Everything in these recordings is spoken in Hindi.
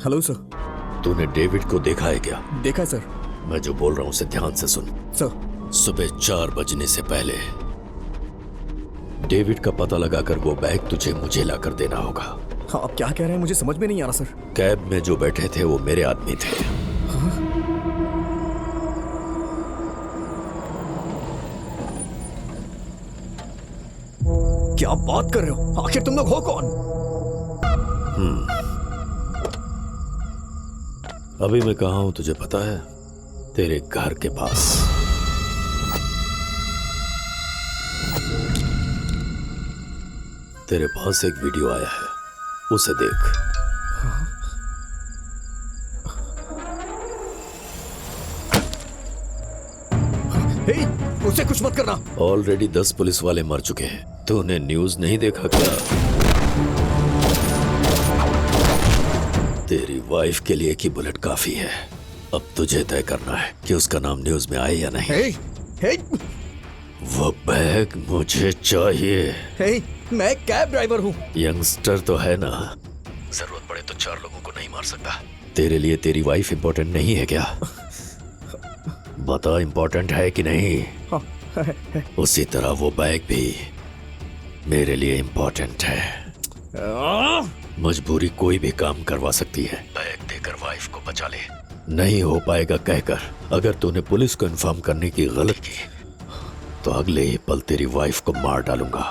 Hello sir. तूने डेविड को देखा है क्या? देखा है सर। मैं जो बोल रहा हूँ उसे ध्यान से सुन। सर। सुबह 4 बजने से पहले डेविड का पता लगाकर वो बैग तुझे मुझे लाकर देना होगा। हाँ, आप क्या कह रहे हैं मुझे समझ में नहीं आ रहा सर। कैब में जो बैठे थे वो मेरे आदमी थे। क्या बात कर रहे हो? आखिर तुम लोग हो कौन? अभी मैं कहाँ हूं तुझे पता है? तेरे घर के पास। तेरे पास एक वीडियो आया है, उसे देख। हे, उसे कुछ मत करना। ऑलरेडी 10 पुलिस वाले मर चुके हैं। तूने न्यूज नहीं देखा क्या? तेरी वाइफ के लिए की बुलेट काफी है। अब तुझे तय करना है कि उसका नाम न्यूज में आए या नहीं। हे, हे, वो बैग मुझे चाहिए। हे, मैं कैब ड्राइवर हूँ। यंगस्टर तो है ना, जरूरत पड़े तो 4 लोगों को नहीं मार सकता। तेरे लिए तेरी वाइफ इंपॉर्टेंट नहीं है क्या? बता, इंपॉर्टेंट है कि नहीं? हाँ, है। उसी तरह वो बैग भी मेरे लिए इंपॉर्टेंट है। मजबूरी कोई भी काम करवा सकती है। बैग देकर वाइफ को बचा ले। नहीं हो पाएगा कहकर अगर तूने पुलिस को इन्फॉर्म करने की गलती की तो अगले ही पल तेरी वाइफ को मार डालूंगा।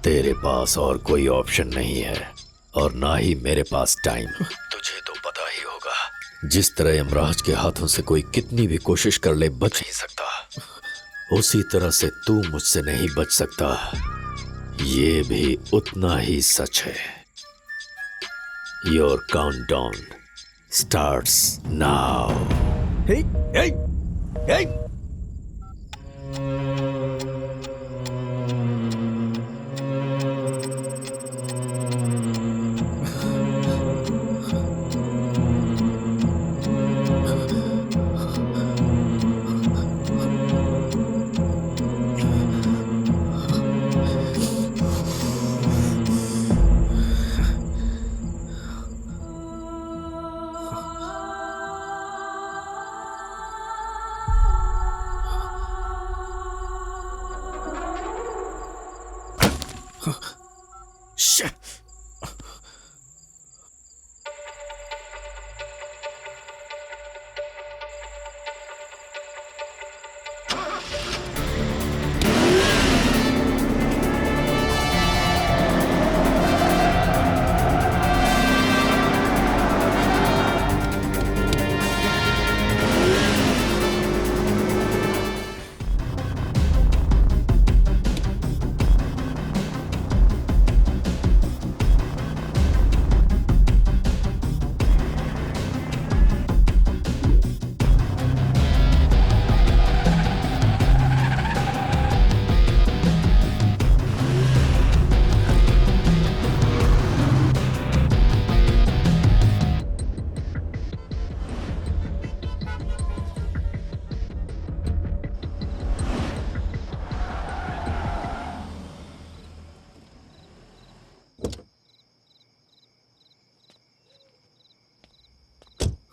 तेरे पास और कोई ऑप्शन नहीं है और ना ही मेरे पास टाइम। तुझे तो पता ही होगा, जिस तरह यमराज के हाथों से कोई कितनी भी कोशिश कर ले बच नहीं सकता, उसी तरह से तू मुझसे नहीं बच सकता। ये भी उतना ही सच है। Your countdown starts now. Hey, hey, hey. Shit.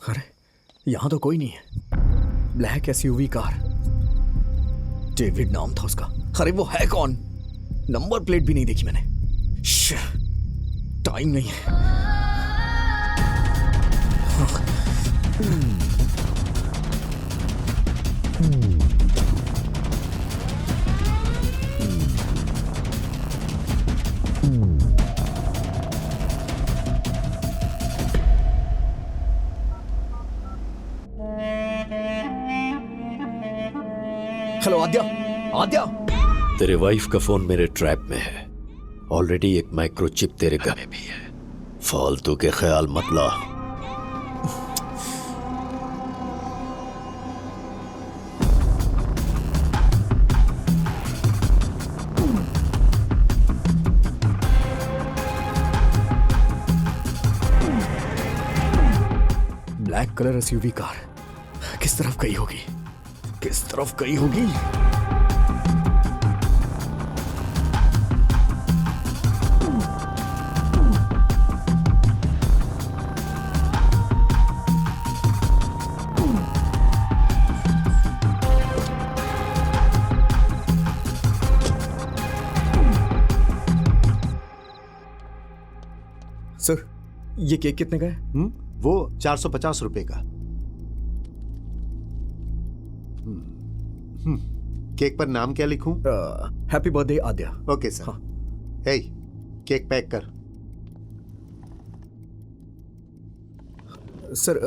अरे, यहां तो कोई नहीं है। ब्लैक एसयूवी कार, डेविड नाम था उसका। अरे वो है कौन? नंबर प्लेट भी नहीं देखी मैंने। टाइम नहीं है। हेलो आद्या, आद्या। तेरे वाइफ का फोन मेरे ट्रैप में है। ऑलरेडी एक माइक्रोचिप तेरे घर में भी है। फालतू के ख्याल मत ला। ब्लैक कलर एसयूवी कार किस तरफ गई होगी? किस तरफ गई होगी? सर, ये केक कितने का है? वो 450 रुपए का। केक पर नाम क्या लिखूं? Happy birthday Aadya. Okay sir. हाँ। हे, केक पैक कर। सर,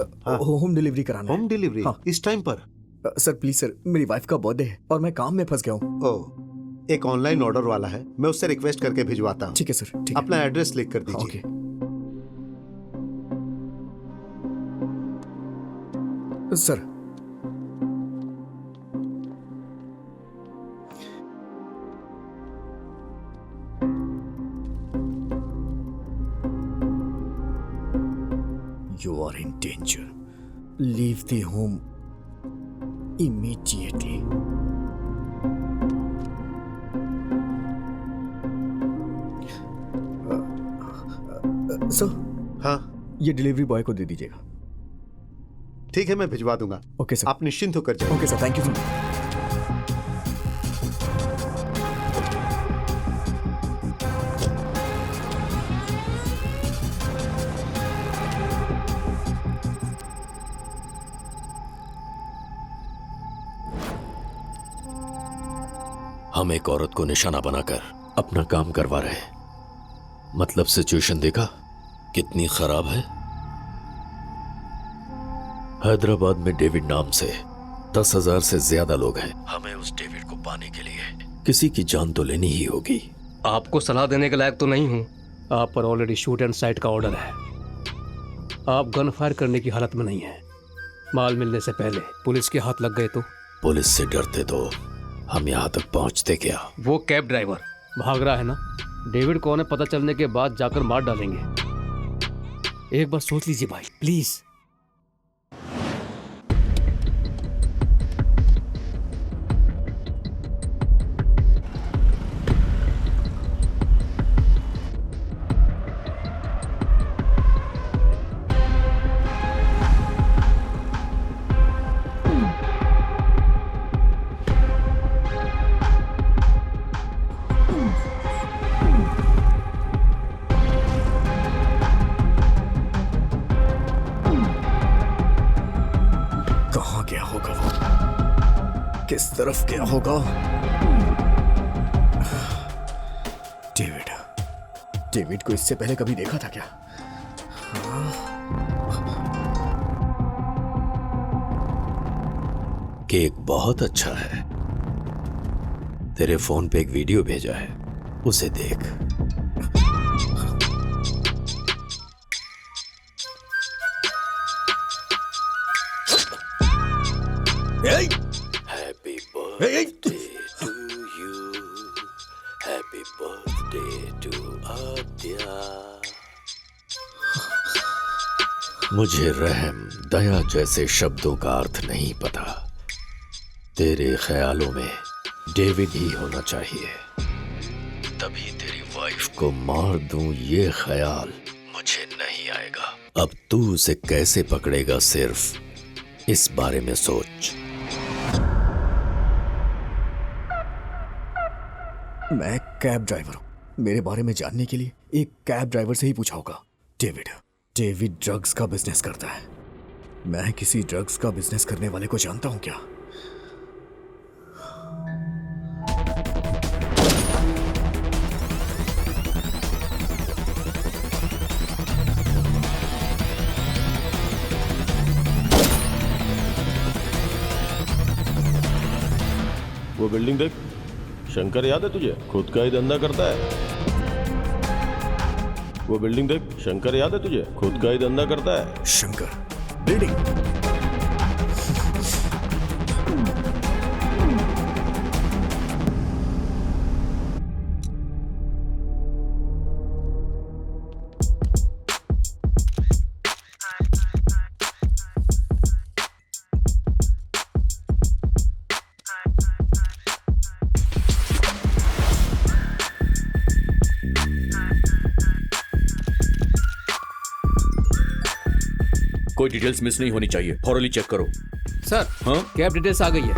होम डिलीवरी कराना है। Home delivery? हाँ। इस टाइम पर? सर प्लीज सर, मेरी वाइफ का बर्थडे है और मैं काम में फंस गया हूँ। ओह, एक ऑनलाइन ऑर्डर वाला है, मैं उससे रिक्वेस्ट करके भिजवाता हूँ। ठीक है सर, ठीक है। अपना एड्रेस लिख कर दीजिए। Okay sir. You are in danger. Leave the home immediately. Sir, हाँ ये डिलीवरी बॉय को दे दीजिएगा। ठीक है, मैं भिजवा दूंगा। Okay sir. आप निश्चिंत होकर जाइए। Okay sir, thank you sir. हम एक औरत को निशाना बनाकर अपना काम करवा रहे हैं। मतलब सिचुएशन देखा कितनी खराब है। हैदराबाद में डेविड नाम से 10,000 से ज्यादा लोग हैं। हमें उस डेविड को पाने के लिए किसी की जान तो लेनी ही होगी। आपको सलाह देने के लायक तो नहीं हूं। आप पर ऑलरेडी शूट एंड साइट का ऑर्डर है। आप गन फायर करने की हालत में नहीं हैं। माल मिलने से पहले पुलिस के हाथ लग गए तो? पुलिस से डरते तो हम यहाँ तक पहुँचते क्या? वो कैब ड्राइवर भाग रहा है ना, डेविड कौन है पता चलने के बाद जाकर मार डालेंगे। एक बार सोच लीजिए भाई, प्लीज। कहाँ गया होगा वो? किस तरफ गया होगा? डेविड, डेविड को इससे पहले कभी देखा था क्या? केक बहुत अच्छा है। तेरे फोन पे एक वीडियो भेजा है, उसे देख। Happy birthday to you, happy birthday to Aadya. मुझे रहम दया जैसे शब्दों का अर्थ नहीं पता। तेरे ख्यालों में डेविड ही होना चाहिए, तभी तेरी वाइफ को मार दूं ये ख्याल मुझे नहीं आएगा। अब तू उसे कैसे पकड़ेगा, सिर्फ इस बारे में सोच। मैं कैब ड्राइवर हूं। मेरे बारे में जानने के लिए एक कैब ड्राइवर से ही पूछा होगा। डेविड ड्रग्स का बिजनेस करता है। मैं किसी ड्रग्स का बिजनेस करने वाले को जानता हूं क्या? वो बिल्डिंग देख, शंकर याद है तुझे? खुद का ही धंधा करता है। वो बिल्डिंग देख, शंकर याद है तुझे? खुद का ही धंधा करता है। शंकर बिल्डिंग? कोई डिटेल्स मिस नहीं होनी चाहिए। थॉरली चेक करो। सर, हाँ? कैब डिटेल्स आ गई है।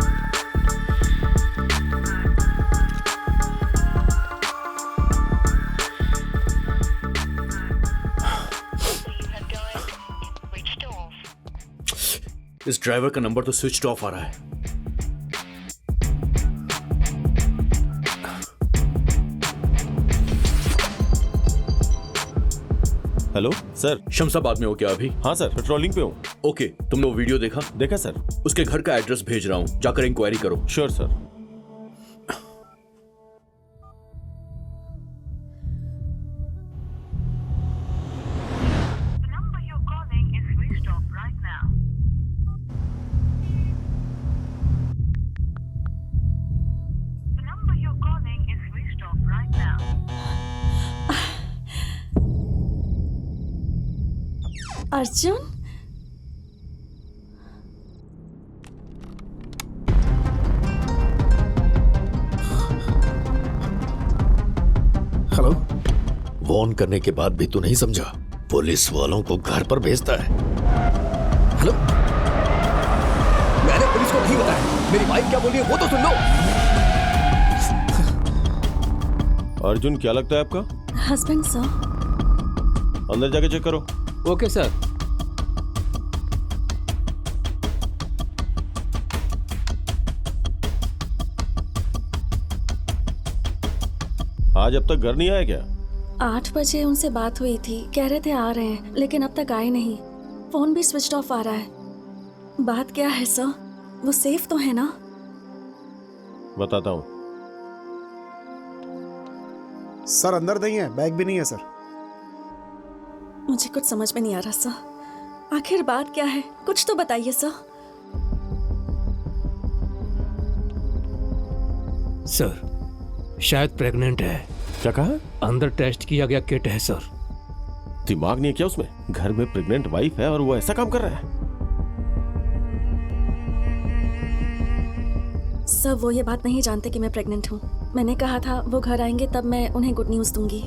इस ड्राइवर का नंबर तो स्विच ऑफ आ रहा है। Hello sir. शमशाबाद में हो क्या अभी? हाँ सर, पेट्रोलिंग पे हूँ। ओके, तुमने वो वीडियो देखा? देखा सर। उसके घर का एड्रेस भेज रहा हूँ, जाकर इंक्वायरी करो। Sure sir. The number you're calling is switched off right now. The number you're calling is switched off right now. Arjun, hello. Warn करने के बाद भी तू नहीं समझा? पुलिस वालों को घर पर भेजता है। हेलो, मैंने पुलिस को नहीं बताया। मेरी वाइफ क्या बोल रही है वो तो सुन लो। अर्जुन क्या लगता है आपका? Husband sir. अंदर जाके चेक करो। Okay sir. आज अब तक घर नहीं आया क्या? 8 बजे उनसे बात हुई थी, कह रहे थे आ रहे हैं, लेकिन अब तक आए नहीं। फोन भी स्विच ऑफ आ रहा है। बात क्या है सर? वो सेफ तो है ना? बताता हूँ। सर अंदर नहीं है, बैग भी नहीं है सर। मुझे कुछ समझ में नहीं आ रहा सर। आखिर बात क्या है? कुछ तो बताइए सर। सर, शायद प्रेग्नेंट है। क्या कहा? अंदर टेस्ट किया गया किट है सर। दिमाग नहीं है क्या उसमें? घर में प्रेग्नेंट वाइफ है और वो ऐसा काम कर रहा है। सर वो ये बात नहीं जानते कि मैं प्रेग्नेंट हूँ। मैंने कहा था वो घर आएंगे तब मैं उन्हें गुड न्यूज दूंगी।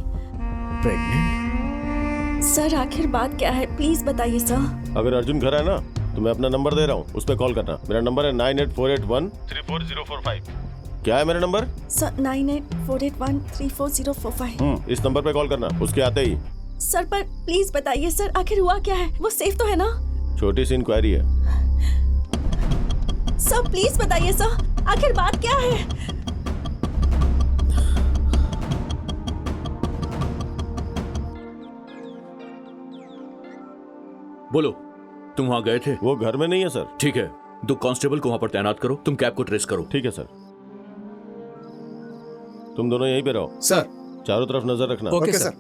प्रेग्नेंट? सर आखिर बात क्या है? प्लीज बताइए सर। अगर अर्जुन घर आए ना तो मैं अपना नंबर दे रहा हूँ, उस पर कॉल करना। मेरा नंबर है 9848134045। क्या है मेरा नंबर? सर 9848134045। इस नंबर पे कॉल करना उसके आते ही। सर पर प्लीज बताइए सर, आखिर हुआ क्या है? वो सेफ तो है ना? छोटी सी इंक्वायरी है। सर प्लीज बताइए सर, आखिर बात क्या है? बोलो, तुम वहां गए थे? वो घर में नहीं है सर। ठीक है, 2 कांस्टेबल को वहां पर तैनात करो। तुम कैब को ट्रेस करो। ठीक है सर। तुम दोनों यहीं पे रहो। सर। चारों तरफ नजर रखना। Okay sir.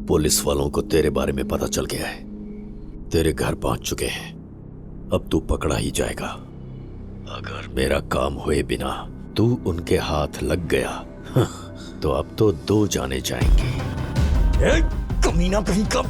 पुलिस वालों को तेरे बारे में पता चल गया है। तेरे घर पहुंच चुके हैं। अब तू पकड़ा ही जाएगा। अगर मेरा काम हुए बिना तू उनके हाथ लग गया तो अब तो 2 जाने जाएंगी। कमीना कहीं का।